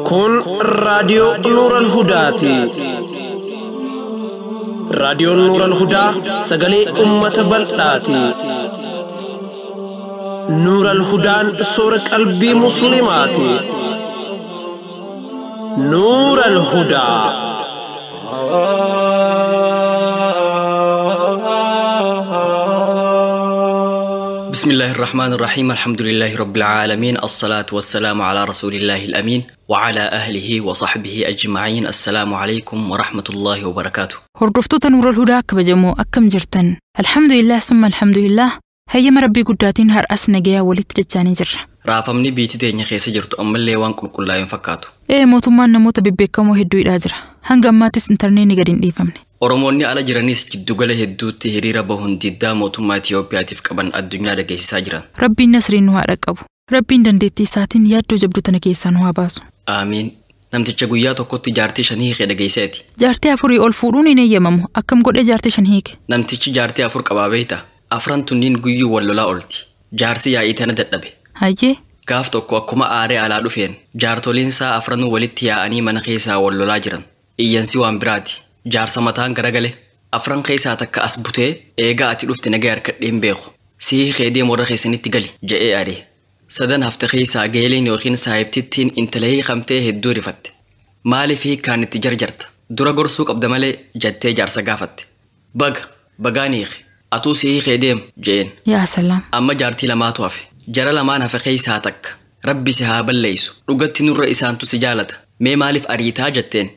kun raadiyoo NuuralHudaati. raadiyoon NuuralHudaa sagalee ummata bal'aati. NuuralHudaan soora qalbii muslimaati. NuuralHudaa. بسم الله الرحمن الرحيم الحمد لله رب العالمين الصلاة والسلام على رسول الله الأمين وعلى أهله وصحبه أجمعين السلام عليكم ورحمة الله وبركاته. هردفتو NuuralHudaa كبجمو أكم جرتن الحمد لله ثم الحمد لله هيا مربي قداتين هر أسنا جيا ولت رجاني جر رافمني بيتي تيني خيسي جرتو أم اللي وان كل لا ينفكاتو موتومان نموت ببكمو هدو الأجر هنگاماتس انترنيني قدين ديفمني Oromoonni ala jiranis jiddu gala hedduutti hiriira bahuun diddaa mootummaa Itiyoophiyaatiif qaban addunyaa dhageessisaa jiran. Rabbiin nasriin nu haa qabu. Rabbiin dandeettii isaatiin yaaddoo jabduu tana keessaa nu haa baasu. Aamiin. Namticha guyyaa tokkotti jaartii 5 hiike dhageesseeti. Jaartii 4 ol fuudhuun hin eeyyamamu. Akkam godhee jaartii 5 hiike? Namtichi jaartii 4 qabaa beekta. Afran tunniin guyyuu wal lolaa olti. Jaarsi yaa'ii tana dadhabe. Hayyee. Gaaf tokko akkuma aaree alaa dhufeen jaartoliin isaa afranuu walitti yaa'anii mana keessaa wal lolaa jiran. Iyyansi waan biraati. Jaarsa mataan garagale afran keessaa takka as butee eegaa ati dhufte nagaa harkadheen beeku sii xeedee morra keessanitti gali je'ee aare sadan hafte keessaa geeleen yookiin saahibtittiin intalahii qabtee hedduu rifatte maaliif hiikkaan itti jarjarta dura gorsuu qabda malee jettee jaarsa gaafatte bagaan hiike atuu sii xeedeem je'een yaa salaam amma jaartii lamaatu hafe jara lamaan hafe keessaa takka rabbi si haa balleessu dhugatti nurra isaantu si jaalata mee maaliif ariitaa jetteen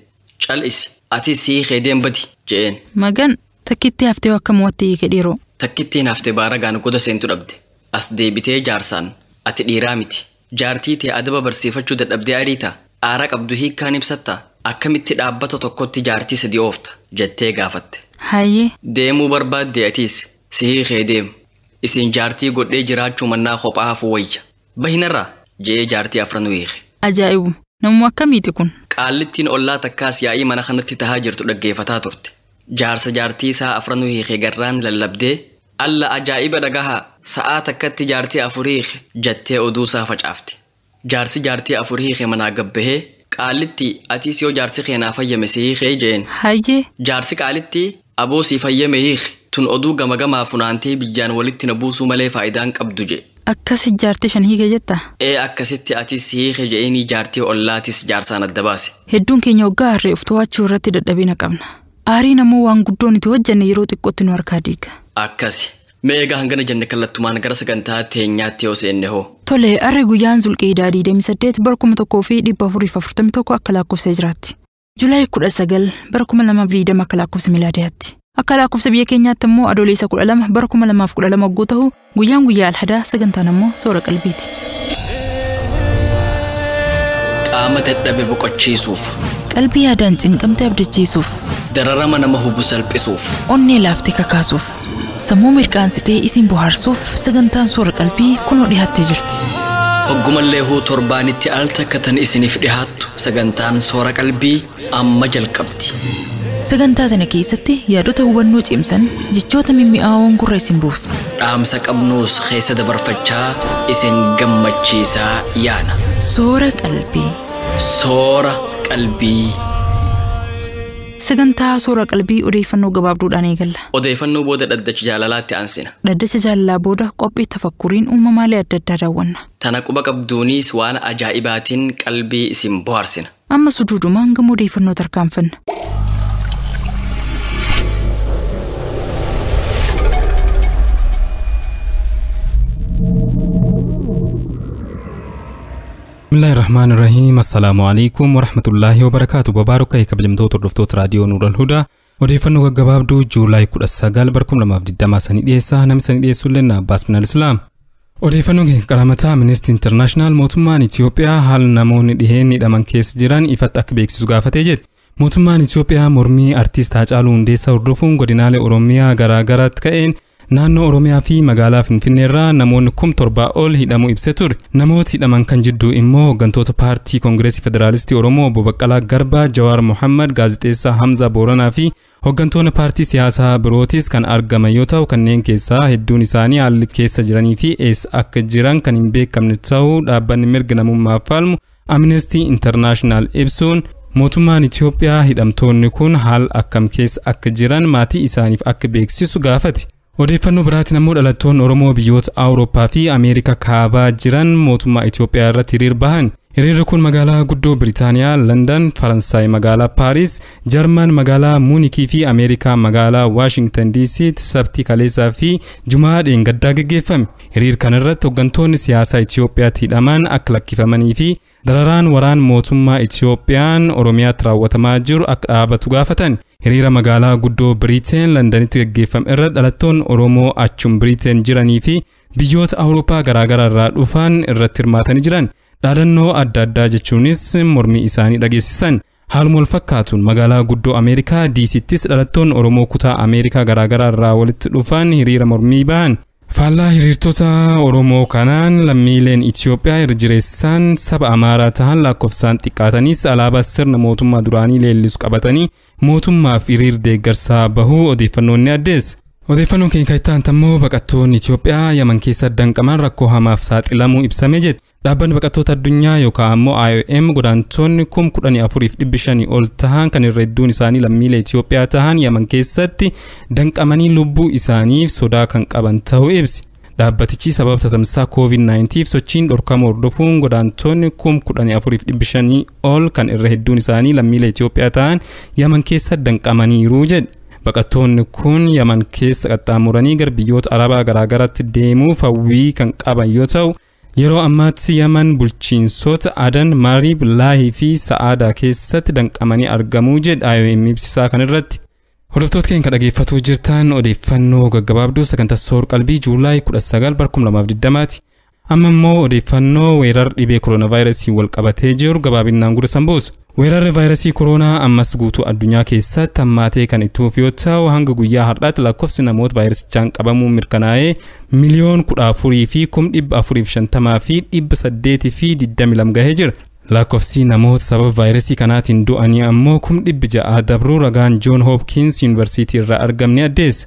cal'isi ati sii xeedeen badi je'een magan takkitti haftee akka mootii hiike dhiiroo takkittiin hafte baaragaan goda seentu dhabde as deebitee jaarsaan ati dhiiraa miti jaartii tee adaba barsiifachuu dadhabdee ariita aara qabdu hiikkaan ibsatta akkamitti dhaabbata tokkotti jaartii 3 oofta jettee gaafatte hayyee deemuu barbaadde atiis sii xeedeem isin jaartii godhee jiraachuu mannaa kophaa hafuu wayya bahinarraa je'ee jaartii afranuu hiike ajaa'ibu namuu akkamiiti kun qaallittiin ollaa takkaas yaa'ii mana kanatti tahaa jirtu dhaggeeffataa turte jaarsa jaartii isaa afranuu hiike garraan lallabdee alla ajaa'iba dhagahaa sa'aa takkatti jaartii 4 hiike jettee oduu isaa facaafte jaarsi jaartii 4 hiike manaa gabbahee qaallitti atiis yoo jaarsi keenaa fayyame si hiikee je'een hayyee jaarsi qaallitti aboo si fayyame hiike tun oduu gama funaantee biyyaan walitti na buusuu malee faayidaan qabdu je akkasi jaartii 5 hiike jetta akkasitti atiis hiike je'eenii jaartii ollaatis jaarsaan adda baase hedduun keenya waggaa harree ufto'achuu irratti dadhabina qabna aarii namoo waan guddoon itti hojjenne yeroo xiqqootti nu harkaa diiga akkasi mee egaa hangana jenne kallattumaan gara sagantaa teenyaatti yoo seenne hoo tole arri guyyaan zulqiidaa 28 bara 1441 akka lakkoofsa hijraatti Julaay 19 bara 2020 akka lakkoofsa milaadiyaatti akka lakkoofsa biyya keenyaatti immoo adoolessa 12 bara 2012 wagguu ta'u guyyaan guyyaa alhadaa sagantaan immoo soora qalbiiti. qaama dadhabe boqochiisuuf qalbii yaadaan cinqamte abdachiisuuf dararama nama hubu salphisuuf onnee laaftee kakaasuuf sammuu mirqaansitee isin bohaarsuuf sagantaan soora qalbii kunoo dhiyaattee jirti. hoggumallee huu torbaanitti al takka tan isiniif dhihaattu sagantaan soora qalbii amma jalqabdi. sagantaa tana keessatti yaadota hubannoo cimsan jechoota mimmi'aawoon gurra isin buufna dhaamsa qabnuus keessa dabarfachaa isin gammachiisaa yaana soora qalbii sagantaa soora qalbii odeeffannoo gabaabduudhaan eegalla odeeffannoo booda dhaddacha jaalalaatti aansina dhaddacha jaalalaa booda qophii tafakkuriin uumamaalee adda addaa daawwanna tana quba qabduunis waan ajaa'ibaatiin qalbii isin bohaarsina amma suduudumaan gama odeeffannoo tarkaanfanna Bismillahirrahmanirrahim. Assalamu alaikum warahmatullahi wabarakatuh. Babaruka kabajamtoota hordoftoota raadiyoo NuuralHudaa. Odeeffannoo gaggabaabduu Juulaay 19 bara 2020 dhiyeessaa namni dhiyeessuullee Abbaas Minal Islaam. Odeeffannoo qaramataa Amnesty International mootummaan Itiyoophiyaa haala namoonni dhiheen hidhaman keessa jiran ifatti akka beeksisu gaafatee jedhe. Mootummaan Itiyoophiyaa mormii artiist Haacaaluu Hundeessaa hordofuun godinaalee Oromiyaa garaagaraatti ka'een naannoo Oromiyaa fi magaalaa Finfinneerraa namoonni 7,000 ol hidhamuu ibsee ture. Namooti hidhaman kan jidduu immoo hooggantoota paartii Koongireesii Federaalistii Oromoo Obbo Baqqalaa Garbaa, Jawaar Mohammad, gaazexeessaa Hamza Booranaa fi Hooggantoonni paartii siyaasaa birootis kan argaman yoo ta'u kanneen keessaa hedduun isaanii haalli keessa jiranii fi eessa akka jiran kan hin beekamne ta'uu dhaabbanni mirga namummaaf falmu Amnesty International ibsuun mootummaan Itoophiyaa hidhamtoonni kun haal akkam keessa akka jiran maatii isaaniif akka beeksisu gaafate. Odeeffannoo biraatiin ammoo dhalattoonni Oromoo biyyoota Awurooppaa fi Ameerikaa kaabaa jiran mootummaa Itoophiyaa irratti hiriir bahan. Hiriirri kun magaalaa guddoo Biriitaaniyaa, London, Faransaay magaalaa Paaris, Jarman magaalaa Muunikii fi Ameerikaa magaalaa Washington DC sabtii kaleessaa fi Jumaa dheengaddaa gaggeeffame. Hiriir kanarratti hooggantoonni siyaasaa Itoophiyaatti hidhaman akka lakkifamanii fi dararaan waraan mootummaa Itoophiyaan Oromiyaatti raawwatamaa jiru akka dhaabatu gaafatan. Hiriira magaalaa guddoo Biriiteen Londanitti gaggeeffame irra dhalattoonni Oromoo achum Biriiteen jiranii fi biyyoota Awurooppaa garaagaraa irraa dhufan irratti hirmaatanii jiran. Dhaadannoo adda addaa jechuunis mormii isaanii dhageessisan. Haaluma wal fakkaatuun magaalaa guddoo Ameerikaa DC'ttis dhalattoonni Oromoo kutaa Ameerikaa garaagaraa irraa walitti dhufan hiriira mormii bahan. Faallaa hiriirtota Oromoo kanaan lammiileen Itoophiyaa irra jireessaan saba Amaaraa tahan lakkoofsaan xiqqaatanis alaabaa sirna mootummaa duraanii leellisu qabatanii mootummaaf hiriir deeggarsaa bahuu odeeffannoon ni addeessa. Odeeffannoon keenya itti aantammoo baqattoonni Itoophiyaa Yaman keessa danqaman rakkoo hamaaf saaxilamuu ibsamee jira. Dhaabbanni baqattoota addunyaa yookaan ammoo IOM godaantonni 14,500 ol tahan kan irra hedduun isaanii lammiilee Itoophiyaa tahan Yaman keessatti danqamanii lubbuu isaaniif sodaa kan qaban ta'uu ibsi. Dhaabbatichi sababa tamsa'ina COVID-19 sochiin dhorkamu hordofuun godaantonni 14,500 ol kan irra hedduun isaanii lammiilee Itoophiyaa tahan Yaman keessa danqamaniiru jedhe. Baqattoonni kun Yaman keessa qaxxaamuranii gara biyyoota Arabaa garaagaraatti deemuuf hawwii kan qaban yoo ta'u yeroo ammaatti Yaman bulchiinsota Adan, Maarib, Laahii fi Sa'aadaa keessatti danqamanii argamuu jedha IOM ibsisaa kanarratti. Hordoftoota keenya dhaggeeffatuu jirtan odeeffannoo gaggabaabduu sagantaa Soora Qalbii Juulaay 19 2020ti. Amma immoo odeeffannoo weerara dhibee kooronaavaayirasii wal qabatee jiru gabaabinaan gursan buusa. Weerarri vaayirasii kooroonaa ammas guutuu addunyaa keessatti hammaatee kan itti fufu yoo ta'u hanga guyyaa har'aatti lakkoofsi namoota vaayirasichaan qabamuun mirkanaa'ee 1,1450 fi 822 gahee jira. Lakkoofsi namoota sababa vaayirasii kanaatiin du'anii ammoo 600 dabruu ragaan John Hopkins University irraa argamne addeessa.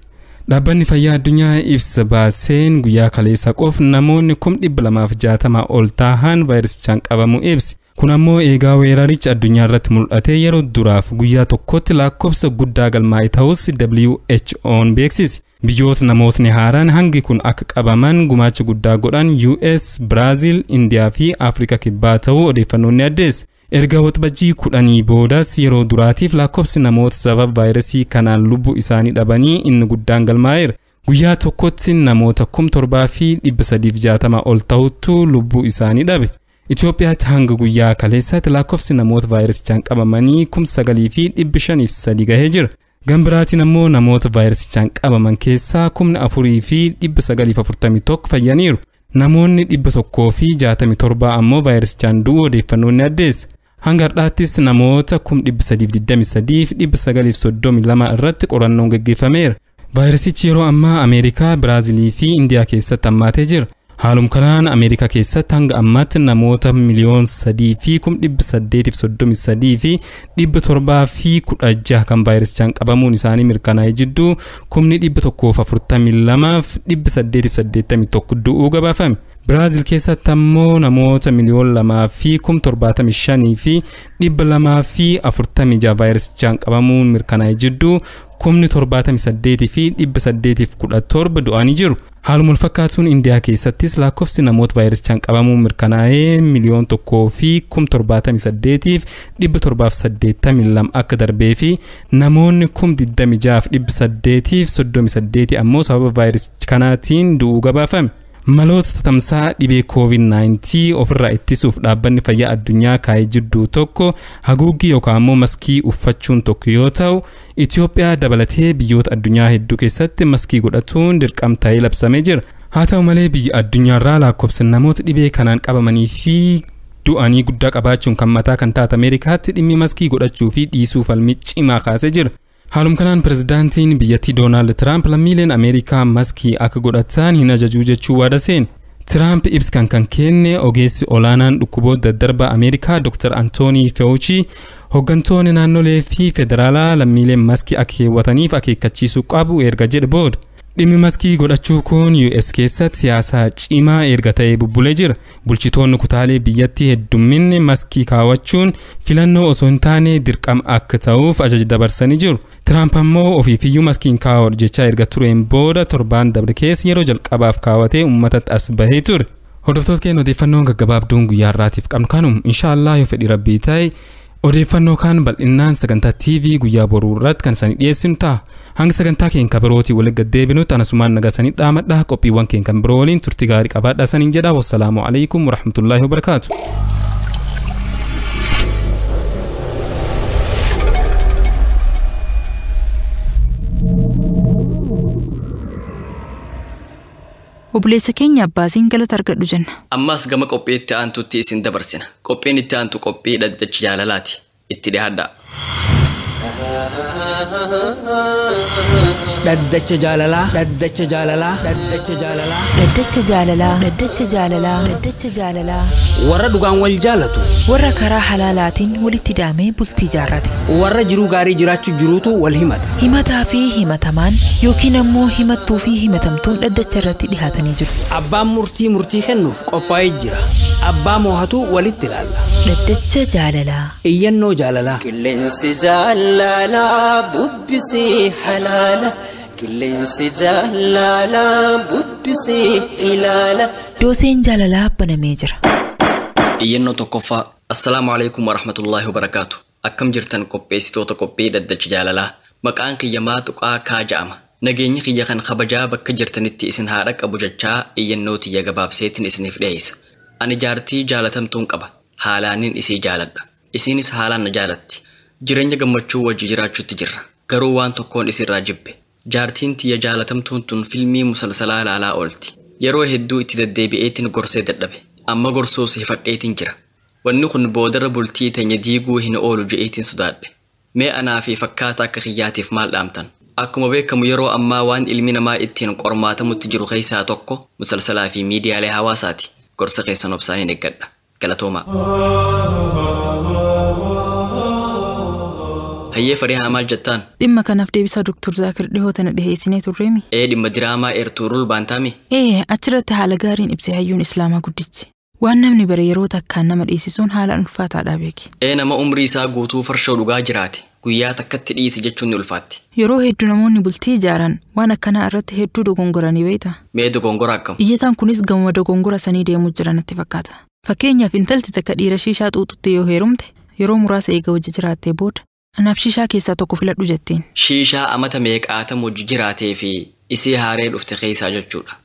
Dhaabbanni fayyaa addunyaa ibsa baaseen guyyaa kaleessa qofa namoonni 260 ol tahan vaayirasichaan qabamuu ibsi. Kun ammoo eegaa weerarichi addunyaa irratti mul'atee yeroo duraaf guyyaa tokkotti lakkoofsa guddaa galmaa'e ta'us WHO'n beeksise. Biyyoota namootni haaraan hangi kun akka qabaman gumaacha guddaa godhan US, Brazil, India fi Afrika kibbaa ta'uu odeeffannoon ni addeessa. Erga waxbajjii 10 boodas yeroo duraatiif lakkoofsi namoota sababa vaayirasii kanaan lubbuu isaanii dhabanii inni guddaan galmaa'eera. Guyyaa tokkotti namoota 7,360 ol ta'utu lubbuu isaanii dhabe. Itoophiyaatti hanga guyyaa kaleessaatti lakkoofsi namoota vaayirasichaan qabamanii 9,503 gahee jira. Gambiraatiin ammoo namoota vaayirasichaan qabaman keessaa 4,941 fayyaniiru. Namoonni 167 ammoo vaayirasichaan du'uu odeeffannoon ni addeessa. Hanga har'aattis namoota 323,932 irratti qorannoon gaggeeffameera. Vaayirasichi yeroo ammaa Ameerikaa, Biraazilii fi Indiyaa keessatti hammaatee jira. Haalum kanaan Ameerikaa keessatti hanga ammaatti namoota 3,333,716 fi 716 kan vaayirasichaan qabamuun isaanii mirkanaa'ee jidduu 142,881 du'uu gabaafame. Biraazil keessatti ammoo namoota 2,275,000 fi 246 vaayirasichaan qabamuun mirkanaa'ee jidduu 78 fi 817 du'anii jiru. Haaluma wal fakkaatuun Indiyaa keessattis lakkoofsi namoota vaayirasichaan qabamuun mirkanaa'ee 1,000,000 fi 78,782 akka darbee fi namoonni 26,838 ammoo sababa vaayirasii kanaatiin du'uu gabaafame. Maloota tamsaa dhibee COVID-19 ofirraa ittisuuf dhaabbanni fayyaa addunyaa kaa'ee jidduu tokko haguuggii yookaan ammoo maskii uffachuun tokko yoo ta'u Itoophiyaa dabalatee biyyoota addunyaa hedduu keessatti maskii godhatuun dirqama ta'ee labsamee jira. Haa ta'u malee biyya addunyaarraa lakkoofsi namoota dhibee kanaan qabamanii fi du'anii guddaa qabaachuun kan mataa kan taate Ameerikaatti dhimmi maskii godhachuu fi dhiisuu falmii cimaa kaasee jira. Haalum kanaan pirezidaantiin biyyattii Doonaald Tiraamp lammiileen Ameerikaa maskii akka godhatan hin ajajuu jechuu waada seene. Tiraamp ibsa kan kenne ogeessi olaanaan dhukkuboota daddarbaa Ameerikaa Dr. Anthony Fauci hooggantoonni naannolee fi federaalaa lammiileen maskii akka keewwataniif akeekkachiisuu qabu erga jedhe booda. Dhimmi maskii godhachuu kun US keessatti siyaasa cimaa erga ta'ee bubbulee jira. Bulchitoonni kutaalee biyyattii heddumminni maskii kaawwachuun filannoo osoo hin taane dirqama akka ta'uuf ajaja dabarsanii jiru. Tiraamp ammoo ofiifiyyuu maskiin kaawwadhu jechaa erga tureen booda torbaan dabre keessa yeroo jalqabaaf kaawwatee uummatatti as bahee ture. Hordoftoota keenya odeeffannoon gaggabaabduun guyyaa har'aatiif qabnu kanuma inshaallah yoo fedhii rabbii ta'e odeeffannoo kan bal'inaan sagantaa TV guyyaa boruu irratti kan isiniif dhiyeessinu ta'a. Hanga sagantaa keenya birootii walitti gaddeebinutti anasumaan nagasanii dhaamadha qophiiwwan keenya kan biroo waliin turtii gaarii qabaadhaa saniin jedha. Wassalaamu alaikum warahmatullaahi wabarakaatu. Obboleessa keenya Abbaasiin galata argadhu jenna. Ammas gama qophiitti aantutti isin dabarsina. Qophiin itti aantu qophii dhaddacha jaalalaati. Itti dhiyaadhaa. Dhaddacha jaalalaa, dhaddacha jaalalaa, dhaddacha jaalalaa, Dhaddacha jaalalaa, dhaddacha jaalalaa, dhaddacha jaalalaa. warra dhugaan wal jaalatu, Warra karaa halaalaatiin walitti hidhamee bultii jaarrate. warra jiruu gaarii jiraachuu jiruutu wal himata. Himataa fi himatamaan yookiin ammoo himattuu fi himatamtuun dhaddacha irratti dhihaatanii jiru. Abbaan murtii kennuuf qophaa'ee jira. Abbaa moohatu walitti ilaalla. Dhaddacha jaalalaa. Iyyannoo jaalalaa. Qilleensi jaalalaa bubbisii halaala. Qilleensi jaalalaa bubbisii ilaala. Dooseen jaalalaa banamee jira. Iyyannoo tokkoffaa. Assalaamu alaikum warahmatullaahi wabarakaatu. Akkam jirtan qopheessitoota qophii dhaddacha jaalalaa. Maqaan kiyya Maaxuqaa Kaa ja'ama. Nageenyi kiyya kan kabajaa bakka jirtanitti isin haadha qabu jechaa iyyannoo tiyya gabaabseetiin isiniif dhiyeessa. Ani jaartii jaalatamtuun qaba. Haalaanin isii jaaladha. Isiinis haalaan na jaalatti. Jireenya gammachuu wajji jiraachuutti jirra. Garuu waan tokkoon isirraa jibbe. Jaartiin tiyya jaalatamtuun tun filmii musalsalaa ilaalaa oolti. Yeroo hedduu itti deddeebi'eetiin gorsee dadhabe. Amma gorsuus hifadheetiin jira. Wanni kun boodarra bultii teenya diiguu hin oolu je'eetiin sodaadhe. Mee anaa fi fakkaata akka kiyyaatiif maal dhaamtan? Akkuma beekamu yeroo ammaa waan ilmi namaa ittiin qormaatamutti jiru keessaa tokko musalsalaa fi miidiyaalee hawaasaati. Gorsa keessan obsaaniin eeggadha. Galatoomaa. Hayyee Farihaa maal jettaan? Dhimma kanaaf deebisaa Dr. Zaakir dhihootana dhiheessinee turreemi. Dhimma diraamaa eertuurul baantaami? Achirratti haala gaariin ibsee hayyuun Islaamaa guddichi. Waan namni bare yeroo takkaan nama dhiisisuun haalaan ulfaataadha beeki. Nama umrii isaa guutuu farshoo dhugaa jiraate guyyaa takkatti dhiisi jechuun ni ulfaatti. Yeroo hedduu namoonni bultii ijaaran waan akkanaa irratti hedduu dogongoranii beeyta. Mee dogongora akkam? Iyyataan kunis gama dogongora sanii deemuu jiranatti fakkaata. Fakkeenyaaf intalti takka dhiira shiishaa xuuxutti yoo heerumte yeroo muraasa eega wajji jiraattee booda anaaf shiishaa keessaa tokko filadhu jettiin. Shiishaa amata meeqaatamu wajji jiraatee fi isii haaree dhufte keessaa jechuudha.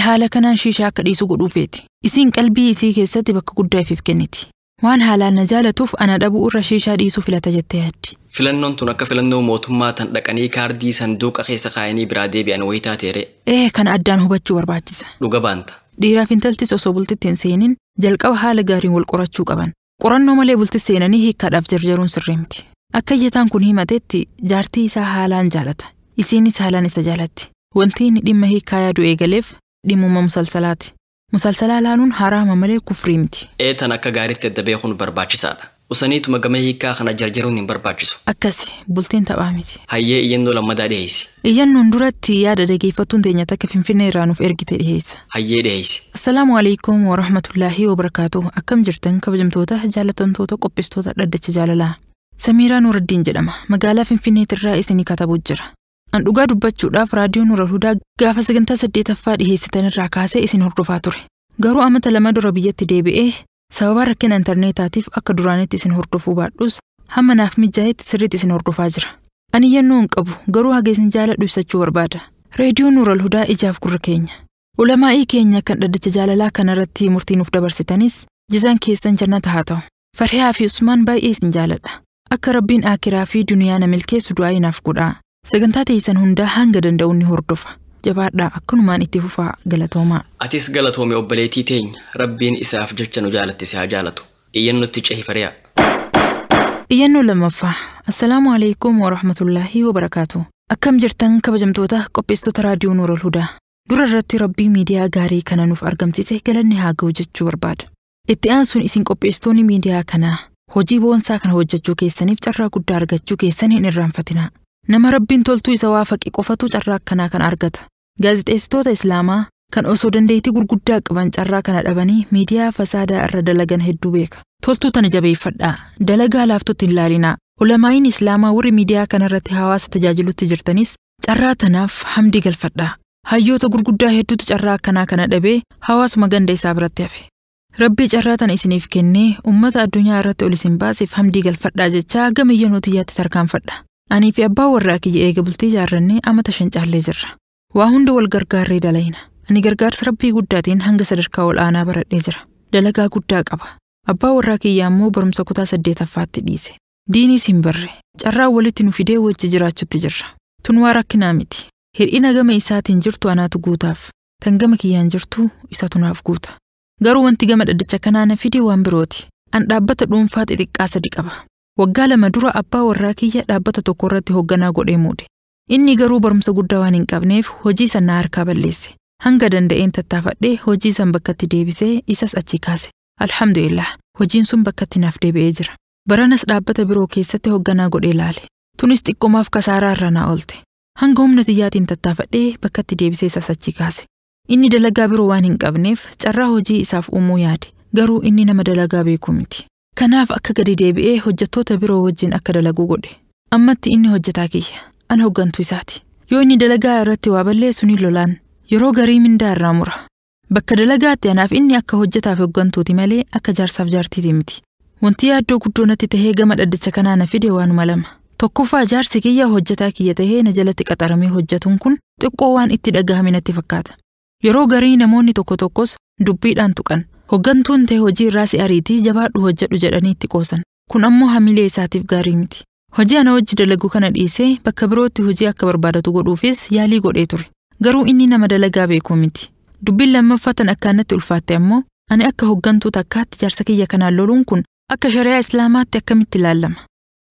Haala kanaan shiishaa akka dhiisu godhuufeeti. Isiin qalbii isii keessatti bakka guddaa ifiif kenniti. Waan haalaan na jaalatuuf ana dhabuu irra shiishaa dhiisuu filata jettee yaaddi. Filannoon tun akka filannoo mootummaa tan dhaqanii kaardii sanduuqa keessa kaayanii biraa deebi'an wayitaa teere. Kan addaan hubachuu barbaachisa. Dhuga baanta. Dhiiraaf intaltis osoo bultitti hin seenin jalqaba haala gaariin wal qorachuu qaban. Qorannoo malee bulti seenanii hiikkaadhaaf jarjaruun sirreemti. Akka iyyataan kun himateetti jaartii isaa haalaan jaalata. Isiinis haalaan isa jaalatti. Wanti inni dhimma hiikkaa yaadu eegaleef dhimmuma musalsalaati. Musalsalaa laaluun haraama malee kufrii miti. Tan akka gaariitti adda beekuun barbaachisaadha. Usaniituma gama hiikkaa kana jarjaruun hin barbaachisu. Akkasi bultiin taphaa miti. Hayyee iyyannoo lammadaa dhiheessi. Iyyannoon duratti yaada dhageeffattuun teenya takka Finfinnee irraa nuuf ergite dhiheessa. Hayyee dhiheessi. Assalaamu alaikum warahmatullaahi wabarakaatuh. Akkam jirtan kabajamtoota jaalatamtoota qopheessitoota dhaddacha jaalalaa. Samiiraa Nuuraddiin jedhama. Magaalaa Finfinneetirraa isinii katabuu jira. An dhugaa dubbachuudhaaf raadiyoon NuuralHudaa gaafa sagantaa 8ffaa dhiheessitan irraa kaasee isin hordofaa ture. Garuu amata 2 dura biyyatti deebi'ee sababa rakkina intarneetaatiif akka duraanitti isin hordofuu baadhus hamma naaf mijaa'etti sirriitti isin hordofaa jira. Ani iyyannoo hin qabu garuu haga isin jaaladhu ibsachuu barbaada. Raadiyoon NuuralHudaa ijaaf gurra keenya. Ulamaa'ii keenya kan dhaddacha jaalalaa kanarratti murtii nuuf dabarsitanis jizaan keessan jannata haa ta'u. Farihaa fi Usmaan baay'ee isin jaaladha. Akka Rabbiin aakiraa fi duniyaa na milkeessu du'aa inaaf godhaa. Sagantaa teessan hundaa hanga danda'uun ni hordofa. Jabaadhaa akkanumaan itti fufaa galatoomaa. Atis galatoome obboleettii teenya Rabbiin isaaf jecha nu jaalatte si haa jaalatu. Iyyannootti cehi Fariyaa. Iyyannoo lammaffaa. Assalaamu alaikum warahmatullaahi wabarakaatuh. Akkam jirtan kabajamtoota qopheessitoota raadiyoo NuuralHudaa. Dura irratti Rabbii miidiyaa gaarii kana nuuf argamsiise galanni haa ga'u jechuu barbaada. Itti aansuun isin qopheessitoonni miidiyaa kanaa hojii boonsaa kana hojjechuu keessaniif carraa guddaa argachuu keessanii hin irraanfatinaa. Nama Rabbiin toltuu isa waa faqi qofatu carraa kanaa kan argata. Gaazexeessitoota Islaamaa kan osoo dandeettii gurguddaa qaban carraa kana dhabanii miidiyaa fasaadaa irra dalagan hedduu beeka. Toltuu tana jabeeffadhaa. Dalagaa laaftutti hin laalinaa. Ulamaa'iin Islaamaa warri miidiyaa kanarratti hawaasa tajaajilutti jirtanis carraa tanaaf hamdii galfadhaa. Hayyoota gurguddaa hedduutu carraa kanaa kana dhabee hawaasuma ganda isaa biratti hafe. Rabbii carraa tana isiniif kennee ummata addunyaa irratti ol isin baaseef hamdii galfadhaa jechaa gama iyyanootiyaatti tarkaanfadha. Anii fi abbaa warraa kiyya eega bultii ijaarrannee amata 5 caallee jirra. Waa hunda wal gargaarree dalayna. Ani gargaarsa Rabbii guddaatiin hanga sadarkaa ol aanaa baradhee jira. Dalagaa guddaa qaba. Abbaa warraa kiyya ammoo barumsa kutaa 8ffaatti dhiise. Diiniis hin barre. Carraa walitti nu fidee wajji jiraachutti jirra. Tun waa rakkinaa miti. Hir'ina gama isaatiin jirtu anaatu guutaaf. Tan gama kiyyaan jirtu isatu naaf guuta. Garuu wanti gama dhaddacha kanaa na fide waan birooti. An dhaabbata dhuunfaa xixiqqaa 3 qaba. Waggaa 2 dura abbaa warraa kiyya dhaabbata tokko irratti hoogganaa godhee muude. Inni garuu barumsa guddaa waan hin qabneef hojii san na harkaa balleesse. Hanga danda'een tattaafadhee hojii san bakkatti deebisee isas achi kaase. Alhamdulillah, hojiin sun bakkatti naaf deebi'ee jira. Baranas dhaabbata biroo keessatti hoogganaa godhee laale. Tunis xiqqoomaaf kasaaraa irra naa oolte. Hanga humna tiyyaatiin tattaafadhee bakkatti deebisee isas achi kaase. Inni dalagaa biroo waan hin qabneef carraa hojii isaaf uumuu yaade. Garuu inni nama dalagaa beeku miti. Kanaaf akka gadi deebi'ee hojjettoota biroo wajjin akka dalaguu godhe. Ammatti inni hojjetaa kiyya. An hooggantuu isaati. Yoo inni dalagaa irratti waa balleessu ni lolaan. Yeroo garii mindaa irraa mura. Bakka dalagaatti anaaf inni akka hojjetaaf hooggantuuti malee akka jaarsaaf jaartiiti miti. Wanti yaaddoo guddoo natti tahee gama dhaddacha kanaa na fide waanuma lama. Tokkoffaa jaarsi kiyya hojjetaa kiyya tahee na jalatti qaxaramee hojjetuun kun xiqqoo waan itti dhagahame natti fakkaata. Yeroo garii namoonni tokko tokkos dubbiidhaan tuqan. Hooggantuun ta'e hojii irraa si ariitii jabaadhu hojjedhu jedhanii itti qoosan. Kun ammoo hamilee isaatiif gaarii miti. Hojii ana wajji dalagu kana dhiisee bakka birootti hojii akka barbaadatu godhuufis yaalii godhee ture. Garuu inni nama dalagaa beeku miti. Dubbiin lammaffatan akkaanatti ulfaatte ammoo ani akka hooggantuu takkaatti jaarsa kiyya kanaan loluun kun akka shari'aa Islaamaatti akkamitti ilaalama.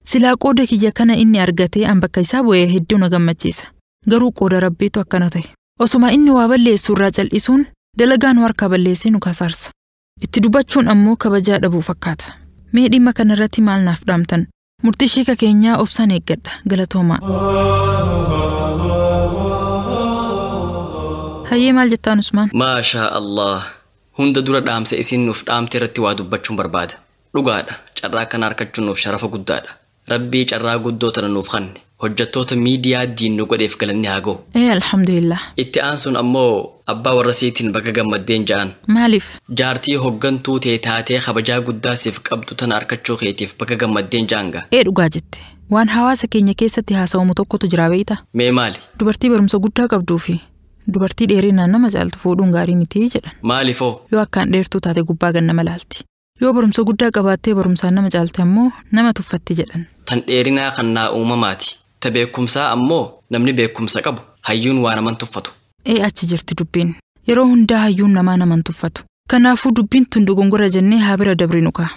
Silaa qooda kiyya kana inni argatee an bakka isaa bu'ee hedduu na gammachiisa. Garuu qooda Rabbiitu akkana ta'e. Osuma inni waa balleessu irraa cal'isuun dalagaan harkaa balleessee nu kasaarsa. Itti dubbachuun ammoo kabajaa dhabuu fakkaata. Mee dhimma kanarratti maal naaf dhaamtan? Murtii shiika keenyaa obsaan eeggadha. Galatoomaa. Hayyee maal jettaan Usmaan? Maashaa Allah. Hunda dura dhaamsa isin nuuf dhaamte irratti waa dubbachuun barbaada. Dhugaadha. Carraa kana argachuun nuuf sharafa guddaadha. Rabbii carraa guddoo tana nuuf kenne. Hojjettoota miidiyaa diinnu godheef galanni haa ga'u. Alhamdulillah. Itti aansuun ammoo abbaa warra siitiin bakka gammaddeen ja'an. Maaliif? Jaartii hooggantuu ta'e taatee kabajaa guddaa siif qabdu tana argachuu keetiif bakka gammaddeen ja'anga. Dhugaa jette. Waan hawaasa keenya keessatti haasawamu tokkotu jira beeyta. Mee maali? Dubartii barumsa guddaa qabduu fi dubartii dheerinaan nama caaltu fuudhuun gaarii miti jedhan. Maalifoo? Yoo akkaan dheertuu taate gubbaa ganna laalti. Yoo barumsa guddaa qabaattee barumsaan nama caalte ammoo nama tuffatti jedhan. Tan dheerinaa kan naa uumamaati. Ta beekumsaa ammoo namni beekumsa qabu hayyuun waa naman tuffatu. Achi jirti dubbiin. Yeroo hundaa hayyuun namaa naman tuffatu. Kanaafuu dubbiin tun dogongora jennee haa bira dabrinu kaa.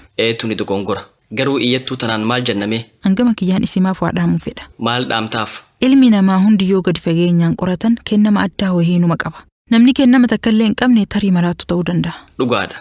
Tuni dogongora. Garuu iyyattuu tanaan maal jenname? Angama kiyyaan isimaaf waa dhaamu fedha. Maal dhaamtaaf? Ilmi namaa hundi yoo gadi fageenyaan qoratan kennama addaa wahiinuma qaba. Namni kennama takkallee hin qabne tarii maraattu ta'uu danda'a. Dhugaadha.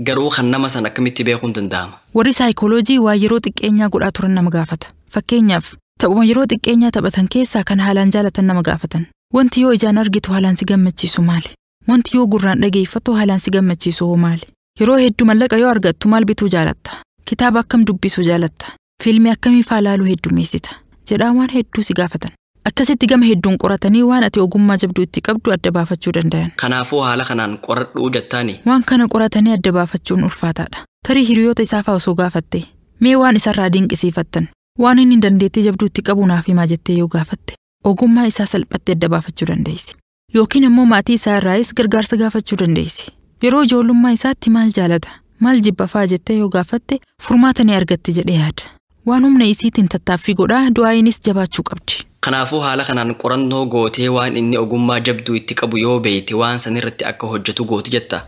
Garuu kan nama san akkamitti beekuun danda'ama? Warri saayikooloojii waa yeroo xiqqeenyaa godhaa turan nama gaafata. Fakkeenyaaf taphuma yeroo xiqqeenyaa taphatan keessaa kan haalaan jaalatan nama gaafatan. Wanti yoo ijaan argitu haalaan si gammachiisu maali? Wanti yoo gurraan dhageeffattu haalaan si gammachiisu maali? Yeroo hedduu mallaqa yoo argattu maal bituu jaalatta? Kitaaba akkam dubbisuu jaalatta? Fiilmii akkamii faalaaluu heddumeessita? Jedhaan waan hedduu si gaafatan. Akkasitti gama hedduun qoratanii waan ati ogummaa jabduu itti qabdu adda baafachuu danda'an. Kanaafuu haala kanaan qoradhuu jettaani? Waan kana qoratanii adda baafachuun ulfaataadha. Tarii hiriyoota isaafaa osoo gaafatte mee waan isarraa dinqisiifattan? Waan inni dandeettii jabduu itti qabu naaf himaa jettee yoo gaafatte ogummaa isaa salphattee adda baafachuu dandeessi. Yookiin ammoo maatii isaa irraayis gargaarsa gaafachuu dandeessi. Yeroo ijoollummaa isaatti maal jaalata? Maal jibbafaa jettee yoo gaafatte furmaata ni argatti jedhee yaada. Waan humna isiitiin tattaaffii godhaa du'aayinis jabaachuu qabdi. Kanaafuu haala kanaan qorannoo gootee waan inni ogummaa jabduu itti qabu yoo beeyte waan sanirratti akka hojjetu gooti jetta.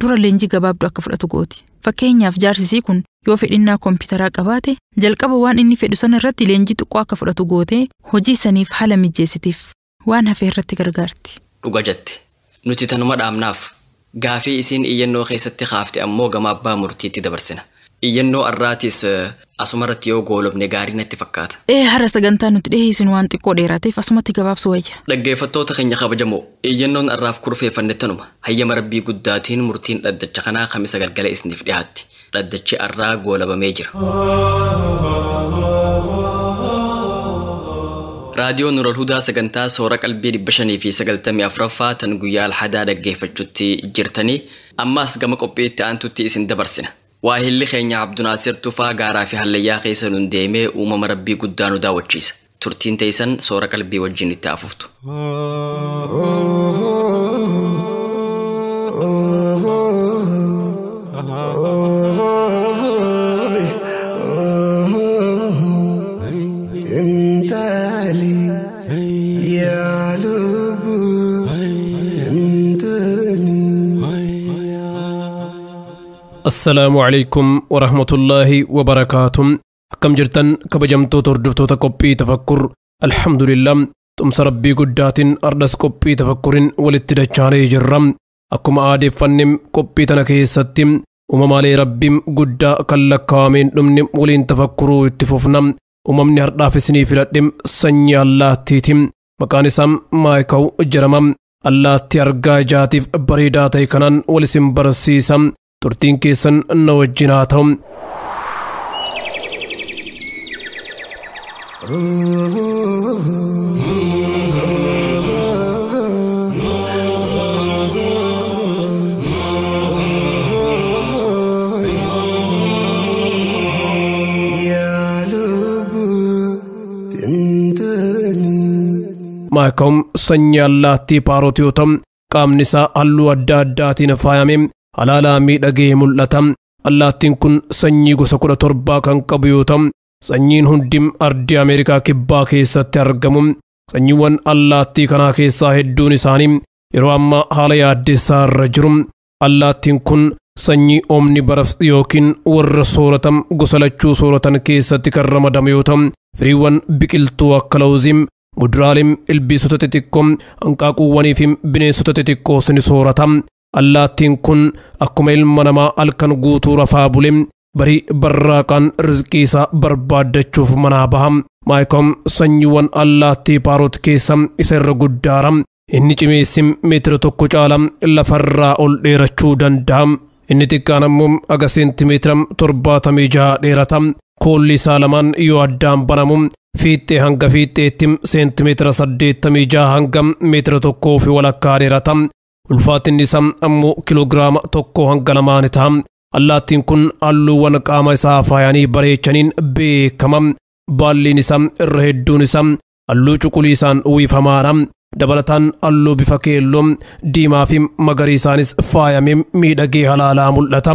Dura leenjii gabaabduu akka fudhatu gooti. Fakkeenyaaf jaarsisii kun yoo fedhinnaa kompiitaraa qabaate jalqaba waan inni fedhu sana irratti leenjii xiqqoo akka fudhatu gootee hojii saniif haala mijeessitiif waan hafe irratti gargaarti. Dhuga jette. Nuti tanuma dhaamnaaf gaafii isiin iyyannoo keessatti kaafte ammoo gama abbaa murtiitti dabarsina. Iyyannoo arraatis asumarratti yoo goolobne gaarii natti fakkaata. Har'a sagantaa nuti dhiheessinu waan xiqqoo dheerateef asumatti gabaabsu wayya. Dhaggeeffattoota keenya kabajamoo iyyannoon arraaf kurfeeffanne tanuma. Hayyama rabbii guddaatiin murtiin dhaddacha kanaa kamisa galgala isiniif dhiyaatti. Dhaddachi arraa goolabamee jira. raadiyoo NuuralHudaa sagantaa soora qalbii 594 tan guyyaa alhadaa dhaggeeffachuutti jirtanii ammaas gama qophiitti aantutti isin dabarsina. Waahilli keenya Abdunaasir Tufaa gaaraa fi hallayyaa keessa nun deemee uumama rabbii guddaa nu daawwachiisa. Turtiin teessan soora qalbii wajjin itti afuftu. السلام عليكم ورحمة الله وبركاته. كم جرتن كبجمتو تردفتو تقبي تفكر الحمد لله تمس ربي قدات أردس قبي تفكر ولتدجاني جرم أكم آدي فنم قبي تنكي ستم وممالي ربي قدا كالكامين نمنم ولين تفكروا اتفوفنم وممني هردافسني فلتم سنيا الله تيتم مكان سام مايكو جرمم الله تيرغا جاتيف بريداتي كنان ولسم برسيسم turtiin keessan na wajjin haa ta'u. Maayikom sanyii allaattii paarootii yoo ta'u qaamni isaa halluu adda addaatiin faayame. Alaala miidhagee mul'ata. Allaattiin kun sanyii gosa 17 kan qabu yoo ta'u, sanyiin hundi ardii Ameerikaa kibbaa keessatti argamu. Sanyiiwwan allaattii kanaa keessaa hedduun isaanii yeroo ammaa haala yaaddessaa irra jiru. Allaattiin kun sanyii oomni baraf yookiin warra sooratan gosa lachuu sooratan keessatti kan ramadamu yoo ta'u, firiiwwan biqiltuu akka lawuzii, muduraalee, ilbiisota xixiqqoo, hanqaaquuwwanii fi bineensota xixiqqoo ni soorata. Allaattiin kun akkuma ilma namaa halkan guutuu rafaa bule barii barraaqaan rizqii isaa barbaaddachuuf manaa baha. Maayikom sanyiiwwan allaattii paarot keessa isa irra guddaara. Inni cimeessi meetira 1 caala lafarraa ol dheerachuu danda'a. Inni xiqqaan ammoo aga seentimeetira 76 dheerata. Koolli isaa lamaan yoo addaan banamu fiixee hanga fiixeetti seentimeetira 86 hanga meetira 1.5 dheerata. Ulfaatinni isaa ammoo kiloogiraama 1 hanga 2 ta'a. Allaattiin kun halluuwwan qaama isaa faayanii bareechaniin beekama. Baalliin isaa irra hedduun isaa halluu cuquliisaan uwwifamaadha. Dabalataan halluu bifa keelloo, diimaa fi magariisaanis faayamee miidhagee halaalaa mul'ata.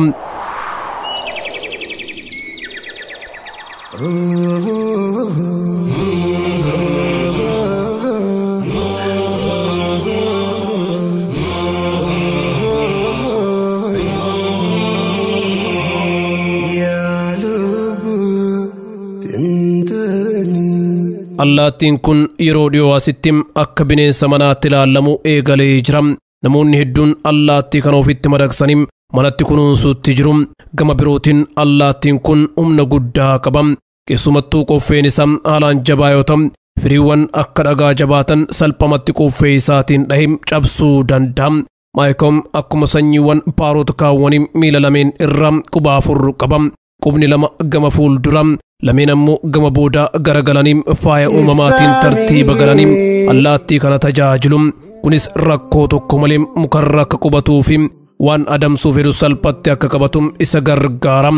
Allaattiin kun yeroo dhiyoo asitti akka bineensa manaatti ilaalamu eegalee jira. Namoonni hedduun allaattii kana ofitti madaqsanii manatti kunuunsuutti jiru. Gama birootiin allaattiin kun humna guddaa qaba. Keessumattuu qoffeen isaa haalaan jabaa yoo ta'u, firiiwwan akka dhagaa jabaatan salphamatti qoffee isaatiin dhahee cabsuu danda'a. Maayikom akkuma sanyiiwwan paarota kaawwanii miila lameen irra quba 4 qaba. Qubni 2 gama fuuldura. Lameen ammoo gama boodaa garagalanii faaya uumamaatiin tartiiba galanii allaattii kana tajaajilu. Kunis rakkoo tokko malee mukarra akka qubatuu fi waan adamsuuf fedhu salphatti akka qabatu isa gargaara.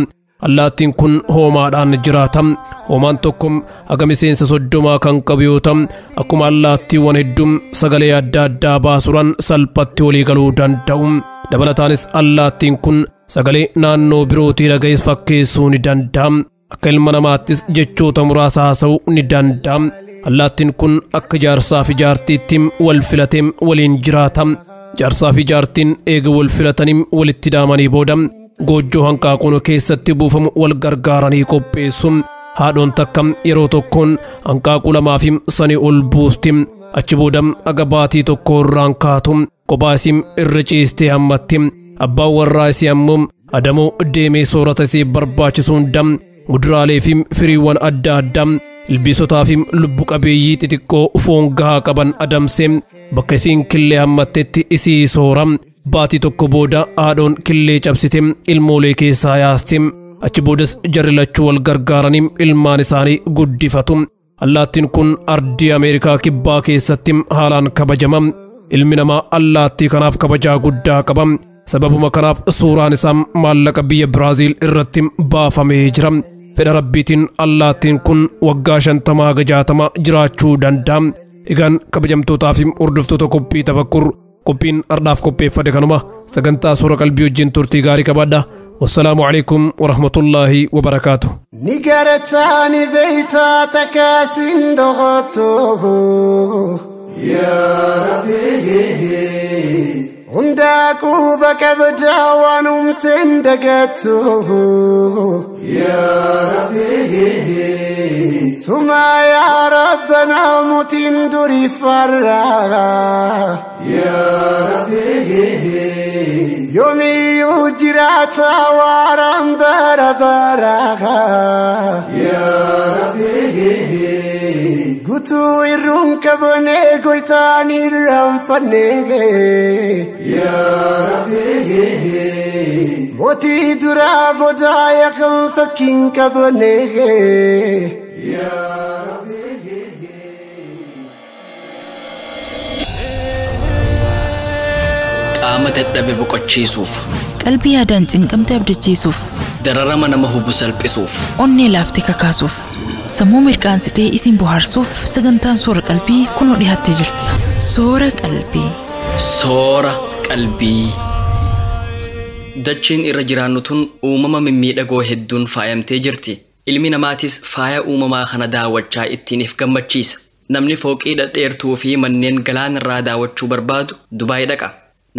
Allaattiin kun hoomaadhaan jiraata. Hoomaan tokko haga miseensa 30 kan qabu yoo ta'u, akkuma allaattiiwwan hedduun sagalee adda addaa baasuudhaan salphatti walii galuu danda'u. Dabalataanis allaattiin kun sagalee naannoo birootii dhaga'es fakkeessuu ni danda'a. Akka ilma namaattis jechoota muraasa haasa'uu ni danda'a. Allaattiin kun akka jaarsaa fi jaartiitti wal filatee waliin jiraata. Jaarsaa fi jaartiin eega wal filatanii walitti daamanii booda goojjoo hanqaaquun keessatti buufamu wal gargaaranii qopheessu. Haadhoon takka yeroo tokkoon hanqaaquu 2 fi sanii ol buusti. Achi booda aga baatii tokko irraan kaatu. qophaasiim irra ciistee hammatti abbaan warraa isii ammoo adamoo deemee soorata isii barbaachisuun dam muduraalee fi firiiwwan adda addaa ilbiisotaa fi lubbu qabeeyyii xixiqqoo foon gahaa qaban adamsee bakka isiin killee hammattetti isii soora. Baatii tokko booda haadhoon killee cabsite ilmoolee keessaa yaaste. Achi boodas jarri lachuu wal gargaaranii ilmaan isaanii guddifatu. Allaattiin kun ardii Ameerikaa kibbaa keessatti haalaan kabajama. Ilmi namaa allaattii kanaaf kabajaa guddaa qaba. Sababuma kanaaf suuraan isaa maallaqa biyya Biraaziil irratti baafamee jira. Fedha rabbiitiin allaattiin kun waggaa 50-60 jiraachuu danda'a. Egaan kabajamtootaa fi hordoftoota qophii tafakkur qophiin ardhaaf qopheeffate kanuma sagantaa suura qalbii wajjin turtii gaarii qabaadha. والسلام عليكم ورحمة الله وبركاته. نقرتاني بيتا تكاسين دغطوه يا ربي هنداكو بك بداوان ومتندقتوه يا ربي ثم يا ربنا متندري فرا يا ربي يومي يجراتا وارم برا يا ربي قطو الرون كبني قويتاني الرنفني يا ربي موتي دراب ودايقم فكين كبني يا ربي qaama dadhabe boqochiisuuf qalbii yaadaan cinqamte abdachiisuuf dararama nama hubu salphisuuf onnee laaftee kakaasuuf sammuu mirqaansitee isin bohaarsuuf sagantaan soora qalbii kunoo dhiyaattee jirti. Soora qalbii. Soora qalbii. Dachiin irra jiraannu tun uumama mimmiidhagoo hedduun faayamtee jirti. Ilmi namaatis faaya uumamaa kana daawwachaa ittiin if gammachiisa. Namni fooqii dhadheertuu fi manneen galaanarraa daawwachuu barbaadu Dubaay dhaqa.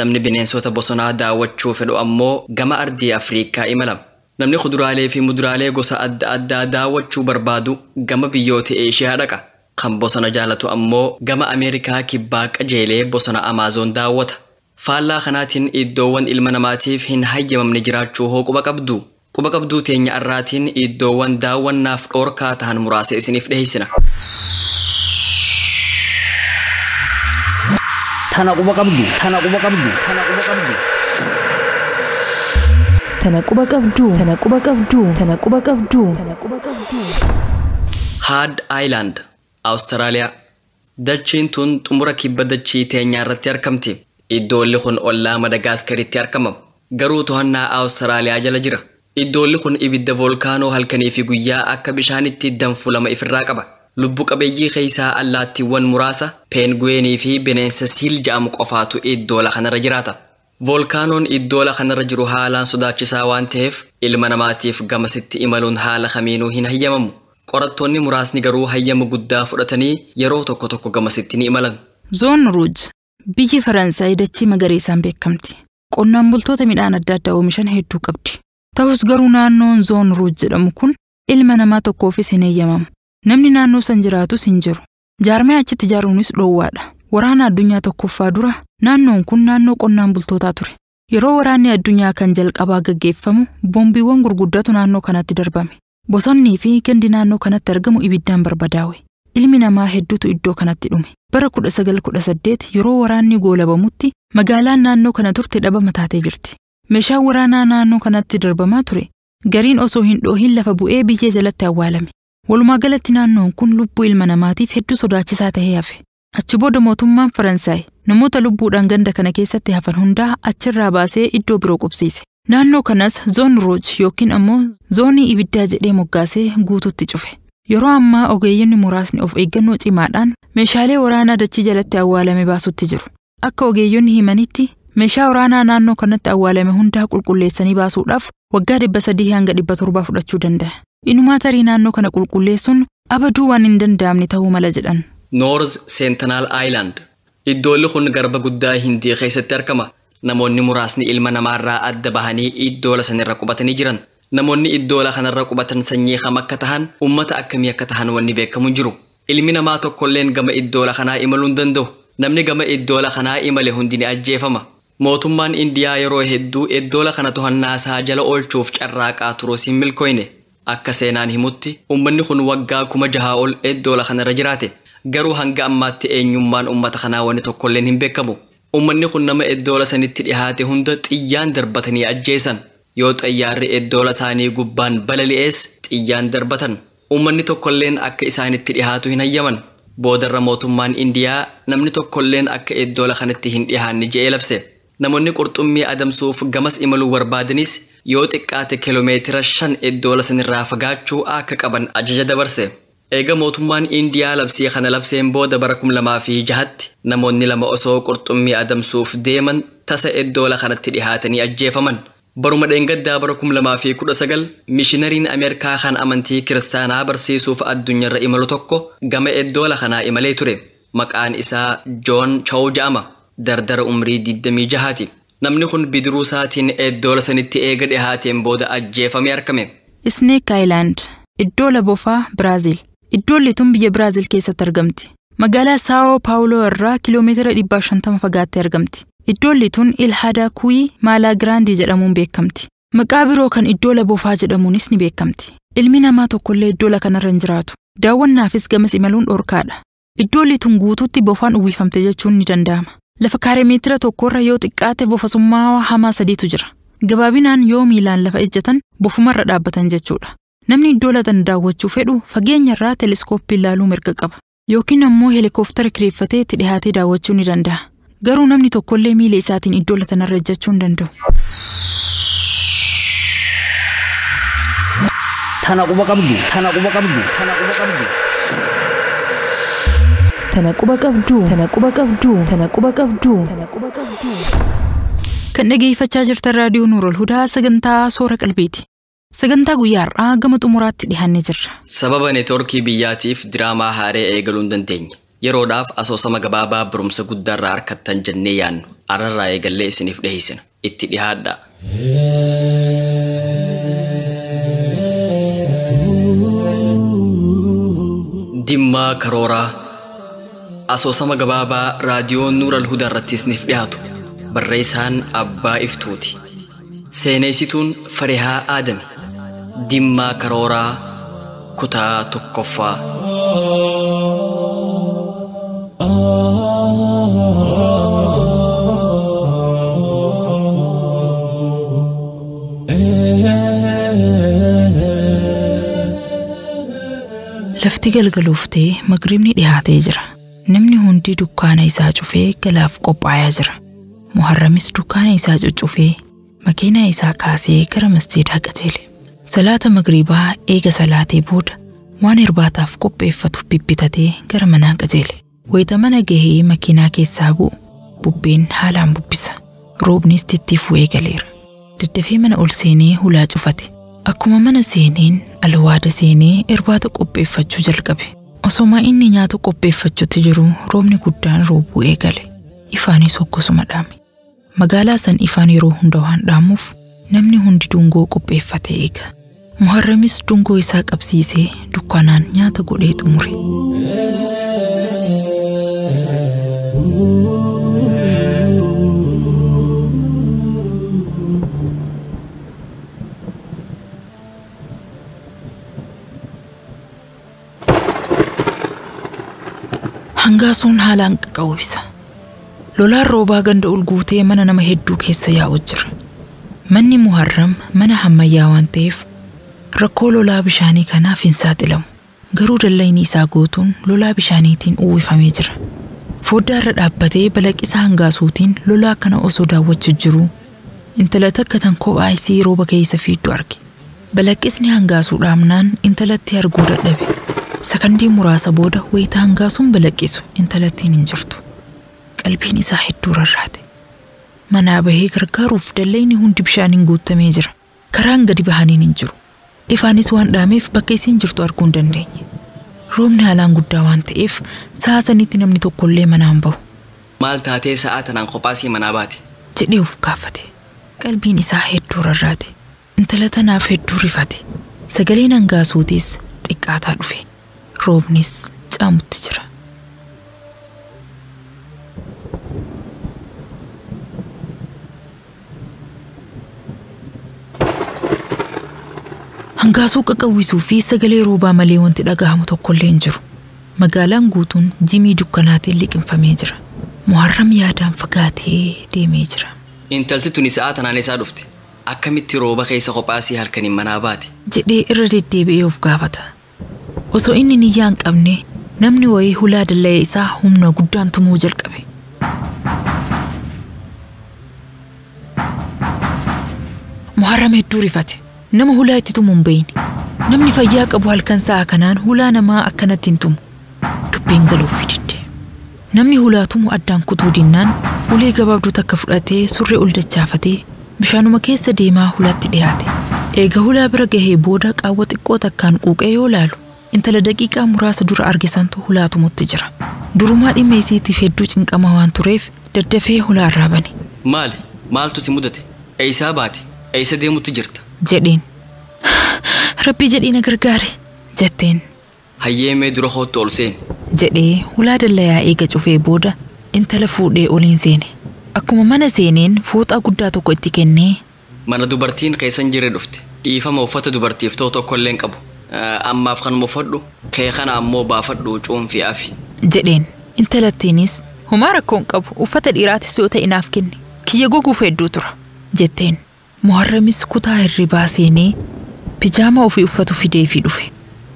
Namni bineensota bosonaa daawwachuu fedhu ammoo gama ardii Afriikaa imala. Namni kuduraalee fi muduraalee gosa adda addaa daawwachuu barbaadu gama biyyoota Eeshiyaa dhaqa. Kan bosona jaalatu ammoo gama Ameerikaa kibbaa qajeelee bosona Amaazoon daawwata. Faallaa kanaatiin iddoowwan ilma namaatiif hin hayyamamne jiraachuu hoo quba qabdu. Quba qabduu teenya arraatiin iddoowwan daawwannaaf dhoorkaa tahan muraasa isiniif dhiheessina. Tana quba qabdu, tana quba qabdu, tana quba qabdu. Tana quba qabdu, tana quba qabdu, tana quba qabdu, tana quba qabdu. Hard Island, Austraaliyaa. Dachiin tun xumura kibba dachii teenyaa irratti argamti. Iddoolli kun ollaa Madagaskaritti argama. Garuu to'annaa Austraaliyaa jala jira. Iddoolli kun ibidda volkaanoo halkanii fi guyyaa akka bishaanitti danfu lama ifirraa qaba. Lubbu qabeeyyii keessaa allaattiiwwan muraasa, peenguweenii fi bineensa siil jedhamu qofaatu iddoola kanarra jiraata. Volkaanoon iddoola kanarra jiru haalaan sodaachisaa waan ta'eef ilma namaatiif gamasitti imaluun haala kamiinuu hin hayyamamu. Qorattoonni muraasni garuu hayyama guddaa fudhatanii yeroo tokko tokko gamasitti ni imalan. Zoon Ruuj biyyi Faransaay dachii magariisaan beekamti. Qonnaan bultoota midhaan adda addaa oomishan hedduu qabdi. Ta'us garuu naannoon Zoon Ruuj jedhamu kun ilma namaa tokkoofis hin eeyyamamu. Namni naannoo san jiraatus hin jiru. Jaarmee achitti ijaaruunis dhoowwaadha. Waraana addunyaa tokkoffaa dura naannoon kun naannoo qonnaan bultootaa ture. Yeroo waraanni addunyaa kan jalqabaa gaggeeffamu boombiiwwan gurguddatu naannoo kanatti darbame. Bosonnii fi gandi naannoo kanatti argamu ibiddaan barbadaawe. Ilmi namaa hedduutu iddoo kanatti dhume. Bara 1918 yeroo waraanni goolabamutti magaalaan naannoo kana turte dhabama taatee jirti. Meeshaan waraanaa naannoo kanatti darbamaa ture gariin osoo hin dhoohin lafa bu'ee biyyee jalatti awwaalame. Walumaa galatti naannoon kun lubbuu ilma namaatiif hedduu sodaachisaa ta'ee hafe. Achi booda mootummaan Faransaay namoota lubbuudhaan ganda kana keessatti hafan hundaa achirraa baasee iddoo biroo qubsiise. Naannoo kanas Zoon Ruuj yookiin ammoo zoonii ibiddaa jedhee moggaasee guututti cufe. Yeroo ammaa ogeeyyonni muraasni of eeggannoo cimaadhaan meeshaalee waraanaa dachii jalatti awwaalame baasutti jiru. Akka ogeeyyonni himanitti meeshaa waraanaa naannoo kanatti awwaalame hundaa qulqulleessanii baasuudhaaf waggaa 300 hanga 700 fudhachuu danda'a. Inumaa tarii naannoo kana qulqulleessuun abaduu waan hin danda'amne ta'uu mala jedhan. North Sentinel Island. Iddoolli kun garba guddaa Hindii keessatti argama. Namoonni muraasni ilma namaarraa adda bahanii iddoola sanirra qubatanii jiran. Namoonni iddoola kanarra qubatan sanyii kam akka tahan, ummata akkamii akka tahan wanni beekamu jiru. Ilmi namaa tokkolleen gama iddoola kanaa imaluu hin danda'u. namni gama iddoola kanaa imale hundi ni ajjeefama. Mootummaan Indiyaa yeroo hedduu iddoola kana to'annaasaa jala oolchuuf carraaqaa turuus hin milkooyne. Akka seenaan himutti uummanni kun waggaa 6,000 ol iddoola kanarra jiraate. Garuu hanga ammaatti eenyummaan uummata kanaa wanni tokkolleen hin beekamu. Uummanni kun nama iddoola sanitti dhihaate hunda xiyyaan darbatanii ajjeesan. Yoo xayyaarri iddoola isaanii gubbaan balali'ees xiyyaan darbatan. Uummanni tokkolleen akka isaanitti dhihaatu hin hayyaman. Boodarra mootummaan Indiyaa namni tokkolleen akka iddoola kanatti hin dhihaanne je'ee labse. Namoonni qurxummii adamsuuf gamas imaluu barbaadanis yoo xiqqaate kiiloomeetira 5 iddoola sanirraa fagaachuu akka qaban ajaja dabarse. Eega mootummaan Indiyaa labsii kana labseen booda bara 2006tti namoonni 2 osoo qurxummii adamsuuf deeman tasa iddoola kanatti dhihaatanii ajjeefaman. Baruma dheengaddaa bara 2019 mishinariin Ameerikaa kan amantii kiristaanaa barsiisuuf addunyaarra imalu tokko gama iddoola kanaa imalee ture. Maqaan isaa Joon Chow jedhama. Dardara umrii 26ti. Namni kun bidiruu isaatiin iddoola sanitti eega dhihaateen booda ajjeefamee argame. Snake Island, iddoola bofaa Biraazil. Iddoolli tun biyya Biraazil keessatti argamti. Magaalaa Sao Paulo irraa kiiloomeetira 150 fagaattee argamti. Iddoolli tun Ilhada Kuyi Maalaa Giraandii jedhamuun beekamti. Maqaa biroo kan iddoola bofaa jedhamuunis ni beekamti. Ilmi namaa tokkollee iddoola kanarra hin jiraatu. Daawwannaafis gamas imaluun dhoorkaadha. Iddoolli tun guutuutti bofaan uwwifamte jechuun ni danda'ama. Lafa kiiloomeetira tokkorra yoo xiqqaate bofasummaa hamaa 3tu jira. Gabaabinaan yoo miilaan lafa ejjatan bofumarra dhaabbatan jechuudha. Namni iddoola tan daawwachuu fedhu fageenyarraa teleskooppii ilaaluu mirga qaba. Yookiin ammoo heelikooptara kireeffatee itti dhihaatee daawwachuu ni danda'a. Garuu namni tokkollee miila isaatiin iddoola tanarra ejjachuu hin danda'u. Tana quba qabdu, tana quba qabdu, tana quba qabdu. Tana quba qabdu, tana quba qabdu, tana quba qabdu, tana quba qabdu. Kan dhageeffachaa jirtan raadiyoo NuuralHudaa sagantaa Soora Qalbiiti. Sagantaa guyyaa har'aa gama xumuraatti dhihaannee jirra. Sababa neetworkii biyyaatiif diraamaa haaree eegaluu hin dandeenye. Yeroodhaaf asoosama gabaabaa barumsa guddaarraa harkattan jennee yaannu. Ararraa eegallee isiniif dhiheessina. Itti dhihaadhaa. Dimmaa karooraa. Asoosama gabaabaa raadiyoo NuuralHudaa irratti isiniif dhihaatu. Barreessaan Abbaa Iftuuti. Seeneessituun Farihaa Aadami. Dimmaa karooraa kutaa 1ffaa. Lafti galgalooftee magribni dhihaatee jira. Namni hundi dukkaana isaa cufee galaaf qophaa'aa jira. Muharramis dukkaana isaa cuccufee makiinaa isaa kaasee gara masjiidaa qajeele. Salaata magribaa eega salaatee booda waan irbaataaf qopheeffatu bibbitatee gara manaa qajeele. Wayita mana gahee makiinaa keessaa bu'u bubbeen haalaan bubbisa. Roobnis tittiifuu eegaleera. Daddafee mana ol seenee hulaa cufate. Akkuma mana seeneen alwaada seenee irbaata qopheeffachuu jalqabe. Osoma inni nyaata qopheeffachuutti jiru roobni guddaan roobuu eegale. Ifaanis hokkosuma dhaame. Magaalaa san ifaan yeroo hunda waan dhaamuuf namni hundi dungoo qopheeffate eega. Muharramis dungoo isaa qabsiisee dukkaanaan nyaata godhee xumure. Hangaasuun haalaan qaqawwisa. Lolaan roobaa ganda ulguutee mana nama hedduu keessa yaa'u jira. Manni Muharram mana hammayyaa waan ta'eef rakkoo lolaa bishaanii kanaaf hin saaxilamu. Garuu dallayni isaa guutuun lolaa bishaaniitiin uwwifamee jira. Foddaarra dhaabbatee balaqqisa hangaasuutiin lolaa kana osoo daawwachuu jiru intala takka tan kophaa isii rooba keessa fiiddu arge. Balaqqisni hangaasuu dhaamnaan intalatti arguu dadhabe. Sakandii muraasa booda wayita hangaasuun balaqqisu intalattiin hin jirtu. Qalbiin isaa hedduu rarraate. Manaa bahee gargaaruuf dallayni hundi bishaaniin guutamee jira. Karaan gadi bahaniin hin jiru. Ifaanis waan dhaameef bakka isiin jirtu arguu hin dandeenye. Roobni haalaan guddaa waan ta'eef sa'a sanitti namni tokkollee manaan bahu. Maal taatee sa'a tanaan kophaasii manaa baate? Jedhee of gaafate. Qalbiin isaa hedduu rarraate. Intala tanaaf hedduu rifate. Sagaleen hangaasuutis xiqqaataa dhufe. Roobnis caamutti jira. Hangaasuu qaqawwisuu fi sagalee roobaa malee wanti dhagahamu tokkollee hin jiru. Magaalaan guutuun jimii dukkanaatiin liqimfamee jira. Muharram yaadaan fagaatee deemee jira. Intalti tuni sa'a tanaan isaa dhufte. Akkamitti rooba keessa kophaasii halkaniin manaa baate? Jedhee irra deddeebi'ee of gaafata. Osoo inni niyyaa hin qabne namni wayii hulaa dallee isaa humna guddaan tumuu jalqabe. Muharram hedduu rifate. Nama hulaa itti tumuun beeyni. Namni fayyaa qabu halkan sa'a kanaan hulaa namaa akkanatti hin tumu. Dubbiin galuuf didde. Namni hulaa tumu addaan kutuu dinnaan ulee gabaabduu takka fudhatee surree ol dachaafatee bishaanuma keessa deemaa hulaatti dhiyaate. Eega hulaa bira gahee booda qaawwa xiqqoo takkaan quuqee yoo laalu intala daqiiqaa muraasa dura argisantu hulaa tumutti jira. Durumaa dhimma isiitiif hedduu cinqama waan tureef daddafee hulaa irraa bane. Maaltu si mudate? Eeysaa baate? Eeysa deemutti jirta? Jedheen. Rabbii jedhii na gargaare jetteen. Hayyee mee dura hoottu ol seeni jedhee hulaa dallayaa eega cufee booda intala fuudhee oliin seene. Akkuma mana seeneen fooxaa guddaa tokko itti kennee. Mana dubartiin keessan jirre dhufte. Dhiifama uffata dubartiif ta'u tokkollee hin qabu. Ammaaf kanuma uffadhu kee kana ammoo baafadhu cuunfii afi jedheen. Intalattiinis homaa rakkoo hin qabu uffata dhiiraatis yoo ta'e naaf kenni kiyya goguuf hedduu tura jetteen. Muharramis kutaa hirribaa seenee pijaamaa ofii uffatu fidee fi dhufe.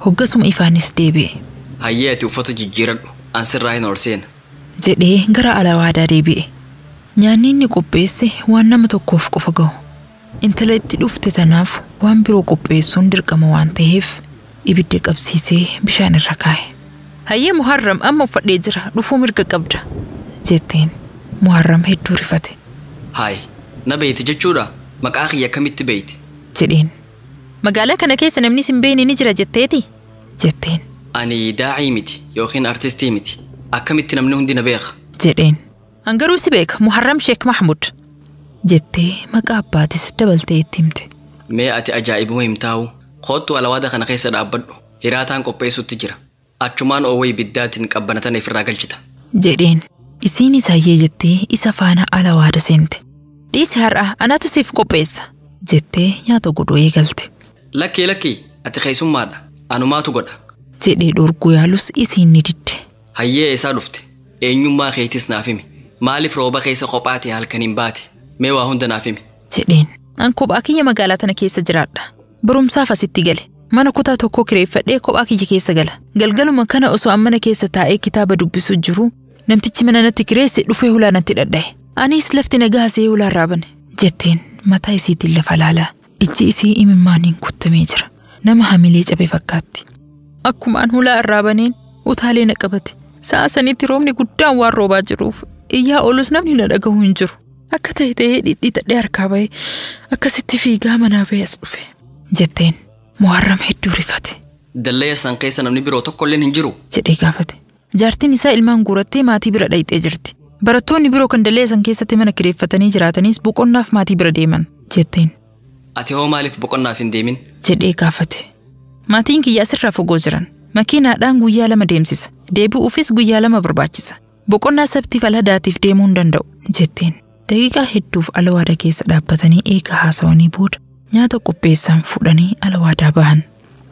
Hoggasuma ifaanis deebi'e. Hayyee ati uffata jijjiiradhu ansirraa hin ol seena jedhee gara alawaadaa deebi'e. Nyaanni inni qopheesse waan nama tokkoof qofa ga'u. Intala itti dhufte tanaaf waan biroo qopheessuun dirqama waan ta'eef ibidda qabsiisee bishaan irra kaa'e. Hayyee Muharram amma uffadhee jira dhufuu mirga qabda jetteen. Muharram hedduu rifate. Haay na beeyti jechuudha maqaa kiyya akkamitti beeyti jedheen. Magaalaa kana keessa namni sin beeyne ni jira jetteeti jetteen. Ani daa'ii miti yookiin artistii miti akkamitti namni hundi na beeka jedheen. Angaruu si beeka Muharram Sheek Mahmud jettee maqaa abbaatis dabaltee itti himte. Mee ati ajaa'ibuma himtaa'u koottu alawaada kana keessa dhaabbadhu hiraataan qopheessutti jira achumaan oowwee ibiddaatiin qabbanatan ifirraa galchita jedheen. Isiinis hayyee jettee isa faana alawaada seente. Dhiisi har'a anaatu siif qopheessa jettee nyaata godhuu eegalte. Lakkii ati keessummaadha anumaatu godha jedhee dhorguu yaalus isiin ni didde. Hayyee eessaa dhufte eenyummaa keetis naaf himi maaliif rooba keessa kophaate halkaniin baate mee waa hunda naaf himi jedheen. An kophaa kiyya magaalaa tana keessa jiraadha. Barumsaaf asitti gale. Mana kutaa tokko kireeffadhee kophaa kiyya keessa gala. Galgaluma kana osoo an mana keessa taa'ee kitaaba dubbisu jiru namtichi mana natti kireesse dhufee hulaa natti dhadhaye. Anis lafti nagaasee hulaa irraa bane jetteen mataa isiitiin lafa laalaa. Ijji isii imimmaaniin kuttamee jira. Nama hamilee cabe fakkaatti. Akkumaan hulaa irraa baneen utaalee na qabate. Sa'a sanitti roobni guddaan waan roobaa jiruuf iyyaa olus namni na dhagahu hin jiru. Akka ta'e ta'ee dhidhiitadhee harkaa bahee akkasitti fiigaa manaa bahee as dhufe jetteen. Muharram hedduu rifate. Dallee san keessa namni biroo tokkolleen hin jiru jedhee gaafate. Jaartiin isaa ilmaan guurattee maatii bira dhayixee jirti. Barattoonni biroo kan dallee san keessatti mana kireeffatanii jiraatanis boqonnaaf maatii bira deeman jetteen. Ati hoo maaliif boqonnaaf hin deemin jedhee gaafate. Maatiin kiyya asirraa fagoo jiran. Makiinaadhaan guyyaa 2 deemsisa. Deebi'uufis guyyaa 2 barbaachisa. Boqonnaa sabtiif alhadaatiif deemuu hin danda'u jetteen. Daqiiqaa hedduuf alawaada keessa dhaabbatanii eega haasawanii booda nyaata qopheessan fuudhanii alawaadaa bahan.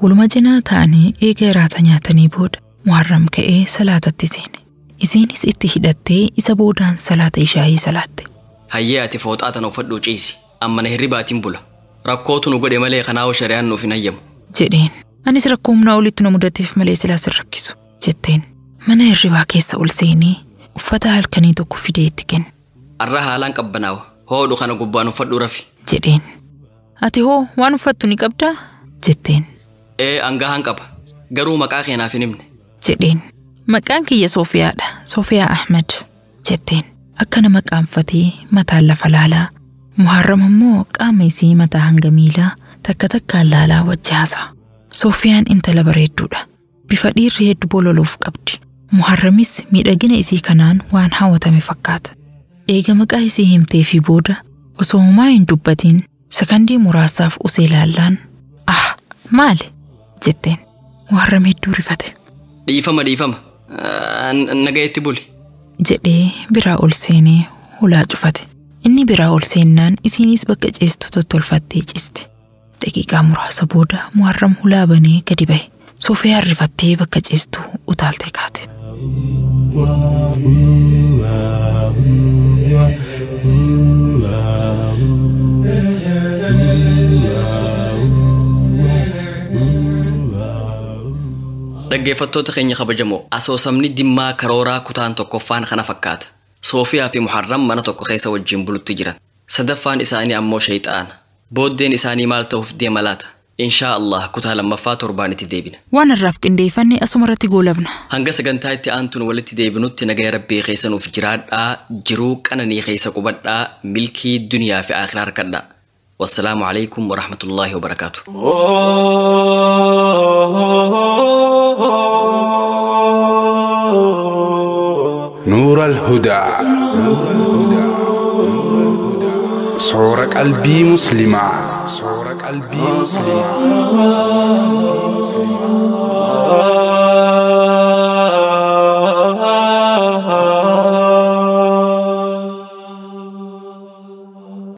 Waluma cinaa ta'anii eega iraata nyaatanii booda Muharram ka'ee salaatatti seene. Isiinis itti hidhattee isa boodaan salaata ishaayii salaatte. Hayyee ati fooxaa tana uffadhuu ciisi. Amma na hirribaatiin bula. Rakkootu nu godhe malee kanaa'u shari'aan nuuf hin hayyamu jedheen. Anis rakkoo humnaa olitti nu mudateef malee silaas hin rakkisu jetteen. Mana hirribaa keessa ol seenee uffata halkanii tokko fidee itti kenne. Arra haalaan qabbanaawa hoodhu kana gubbaan uffadhu rafi jedheen. Ati hoo waan uffattu ni qabdaa jetteen. Angahan qaba garuu maqaa keenaaf hin himne jedheen. Maqaan kiyya Soofiyaadha. Soofiyaa Ahmed jetteen. Akka nama qaanfatee mataan lafa laalaa. Muharram immoo qaama isii mataa hanga miilaa takka takkaan laalaa wajji haasa'a. Soofiyaan intala bareedduudha. Bifa dhiirri hedduu bololuuf qabdi. Muharramis miidhagina isii kanaan waan hawwatame fakkaata. Eega maqaa isii himtee fi booda osoo homaa hin dubbatiin sakandii muraasaaf usee laallaan maali jetteen. Muharram hedduu rifate. Dhiifama nagayetti buli jedhee biraa ol seenee hulaa cufate. Inni biraa ol seennaan isiinis bakka ciistu tottolfattee ciiste. Daqiiqaa muraasa booda Muharram hulaa banee gadi bahe. Soofiyaan rifattee bakka ciistu utaaltee kaate. Dhaggeeffattoota keenya kabajamoo asoosamni Dimmaa Karooraa kutaan tokkoffaan kana fakkaata. Soofiyaa fi Muharram mana tokko keessa wajjin bulutti jiran. Sadaffaan isaanii ammoo shayxaana. Booddeen isaanii maal ta'uuf deema laata? Inshaa Allah kutaa lammaffaa torbaanitti deebina. Waan irraaf qindeeffanne asuma irratti goolabna. Hanga sagantaa itti aantuun walitti deebinutti nagaa Rabbii keessa nuuf jiraadhaa, jiruu qananii keessa qubadhaa, milkii duniyaa fi akhiraa harkadhaa. Wassalaamu alaykum wa rahmatullahi wa barakatuh. نور الهدى صورة قلبي مسلمة